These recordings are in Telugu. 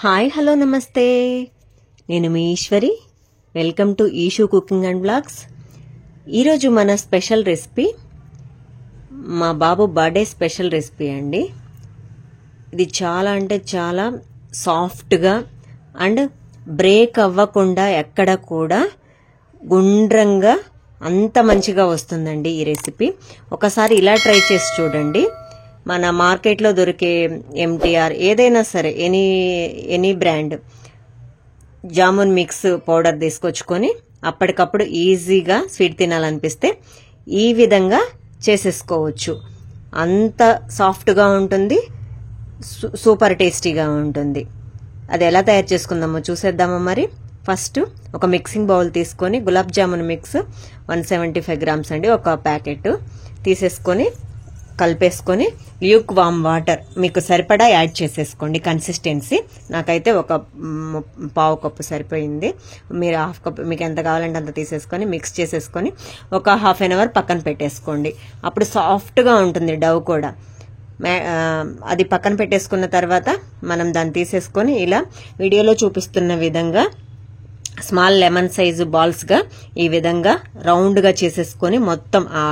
హాయ్ హలో నమస్తే, నేను మీ Eshwari. Welcome to Eshu cooking and blogs. ఈరోజు మన స్పెషల్ రెసిపీ మా బాబు బర్త్డే స్పెషల్ రెసిపీ అండి. ఇది చాలా అంటే చాలా సాఫ్ట్గా అండ్ బ్రేక్ అవ్వకుండా ఎక్కడ కూడా గుండ్రంగా అంత మంచిగా వస్తుందండి ఈ రెసిపీ. ఒకసారి ఇలా ట్రై చేసి చూడండి. మన మార్కెట్లో దొరికే ఎంటీఆర్ ఏదైనా సరే any brand jamun mix powder తీసుకొచ్చుకొని అప్పటికప్పుడు ఈజీగా స్వీట్ తినాలనిపిస్తే ఈ విధంగా చేసేసుకోవచ్చు. అంత సాఫ్ట్గా ఉంటుంది, సూపర్ టేస్టీగా ఉంటుంది. అది ఎలా తయారు చేసుకుందామో చూసేద్దామా మరి. ఫస్ట్ ఒక మిక్సింగ్ బౌల్ తీసుకొని గులాబ్ జామున్ మిక్స్ 175 గ్రామ్స్ అండి, ఒక ప్యాకెట్ తీసేసుకొని కలిపేసుకొని ల్యూక్ వామ్ వాటర్ మీకు సరిపడా యాడ్ చేసేసుకోండి. కన్సిస్టెన్సీ నాకైతే ఒక పావు కప్పు సరిపోయింది. మీరు హాఫ్ కప్ మీకు ఎంత కావాలంటే అంత తీసేసుకొని మిక్స్ చేసేసుకొని ఒక హాఫ్ అన్ అవర్ పక్కన పెట్టేసుకోండి. అప్పుడు సాఫ్ట్గా ఉంటుంది డవ్ కూడా. అది పక్కన పెట్టేసుకున్న తర్వాత మనం దాన్ని తీసేసుకొని ఇలా వీడియోలో చూపిస్తున్న విధంగా స్మాల్ లెమన్ సైజు బాల్స్గా ఈ విధంగా రౌండ్గా చేసేసుకొని మొత్తం ఆ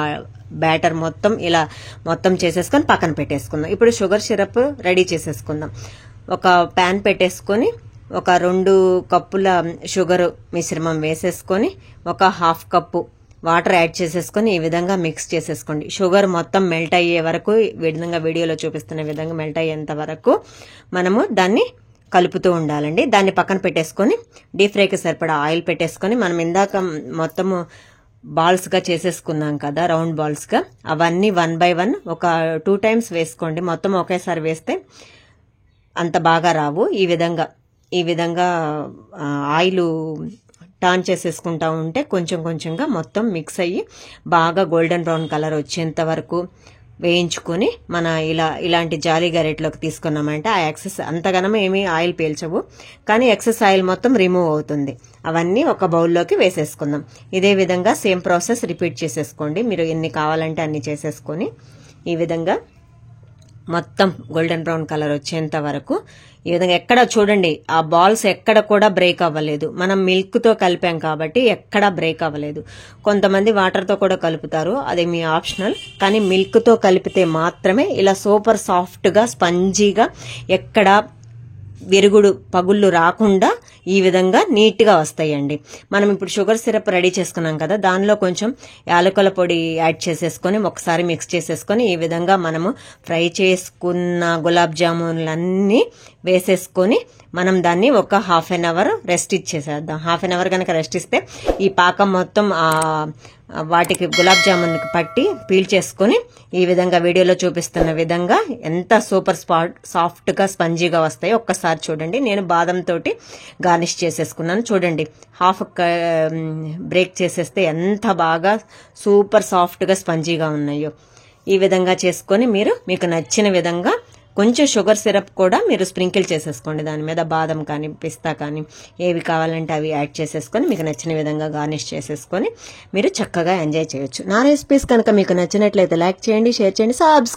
బ్యాటర్ మొత్తం ఇలా మొత్తం చేసేసుకొని పక్కన పెట్టేసుకుందాం. ఇప్పుడు షుగర్ సిరప్ రెడీ చేసేసుకుందాం. ఒక ప్యాన్ పెట్టేసుకొని ఒక 2 కప్పుల షుగర్ మిశ్రమం వేసేసుకొని ఒక హాఫ్ కప్పు వాటర్ యాడ్ చేసేసుకొని ఈ విధంగా మిక్స్ చేసేసుకోండి. షుగర్ మొత్తం మెల్ట్ అయ్యే వరకు, విధంగా వీడియోలో చూపిస్తున్న విధంగా మెల్ట్ అయ్యేంత వరకు మనము దాన్ని కలుపుతూ ఉండాలండి. దాన్ని పక్కన పెట్టేసుకొని డీప్ ఫ్రైకి సరిపడా ఆయిల్ పెట్టేసుకొని మనం ఇందాక మొత్తము బాల్స్గా చేసేసుకున్నాం కదా, రౌండ్ బాల్స్గా, అవన్నీ 1 by 1 ఒక 2 times వేసుకోండి. మొత్తం ఒకేసారి వేస్తే అంత బాగా రావు. ఈ విధంగా ఆయిల్ టర్న్ చేసేసుకుంటా ఉంటే కొంచెం కొంచెంగా మొత్తం మిక్స్ అయ్యి బాగా గోల్డెన్ బ్రౌన్ కలర్ వచ్చేంత వరకు వేయించుకొని మన ఇలాంటి జాలీ గరెట్లోకి తీసుకున్నామంటే ఆ ఎక్సెస్ అంతగానం ఏమీ ఆయిల్ పీల్చవు, కానీ ఎక్సెస్ ఆయిల్ మొత్తం రిమూవ్ అవుతుంది. అవన్నీ ఒక బౌల్లోకి వేసేసుకుందాం. ఇదే విధంగా సేమ్ ప్రాసెస్ రిపీట్ చేసేసుకోండి. మీరు ఎన్ని కావాలంటే అన్ని చేసేసుకొని ఈ విధంగా మొత్తం గోల్డెన్ బ్రౌన్ కలర్ వచ్చేంత వరకు ఈ విధంగా ఎక్కడ చూడండి ఆ బాల్స్ ఎక్కడ కూడా బ్రేక్ అవ్వలేదు. మనం మిల్క్తో కలిపాం కాబట్టి ఎక్కడా బ్రేక్ అవ్వలేదు. కొంతమంది వాటర్తో కూడా కలుపుతారు, అది మీ ఆప్షనల్. కానీ మిల్క్తో కలిపితే మాత్రమే ఇలా సూపర్ సాఫ్ట్గా స్పంజీగా ఎక్కడ విరుగుడు పగుళ్ళు రాకుండా ఈ విధంగా నీట్గా వస్తాయండి. మనం ఇప్పుడు షుగర్ సిరప్ రెడీ చేసుకున్నాం కదా, దానిలో కొంచెం యాలకుల పొడి యాడ్ చేసేసుకొని ఒకసారి మిక్స్ చేసేసుకొని ఈ విధంగా మనము ఫ్రై చేసుకున్న గులాబ్ జామున్లన్నీ వేసేసుకొని మనం దాన్ని ఒక హాఫ్ అన్ అవర్ రెస్ట్ ఇచ్చేసేద్దాం. హాఫ్ అన్ అవర్ కనుక రెస్ట్ ఇస్తే ఈ పాకం మొత్తం వాటికి గులాబ్ జామున్కి పట్టి పీల్ చేసుకొని ఈ విధంగా వీడియోలో చూపిస్తున్న విధంగా ఎంత సూపర్ సాఫ్ట్గా స్పంజీగా వస్తాయో ఒక్కసారి చూడండి. నేను బాదం తోటి గార్నిష్ చేసేసుకున్నాను. చూడండి, హాఫ్ బ్రేక్ చేసేస్తే ఎంత బాగా సూపర్ సాఫ్ట్గా స్పంజీగా ఉన్నాయో. ఈ విధంగా చేసుకొని మీకు నచ్చిన విధంగా కొంచెం షుగర్ సిరప్ కూడా మీరు స్ప్రింకిల్ చేసేసుకోండి. దాని మీద బాదం కానీ పిస్తా కానీ ఏవి కావాలంటే అవి యాడ్ చేసేసుకొని మీకు నచ్చిన విధంగా గార్నిష్ చేసేసుకొని మీరు చక్కగా ఎంజాయ్ చేయొచ్చు. నా రెసిపీస్ కనుక మీకు నచ్చినట్లయితే లైక్ చేయండి, షేర్ చేయండి, సబ్స్క్రైబ్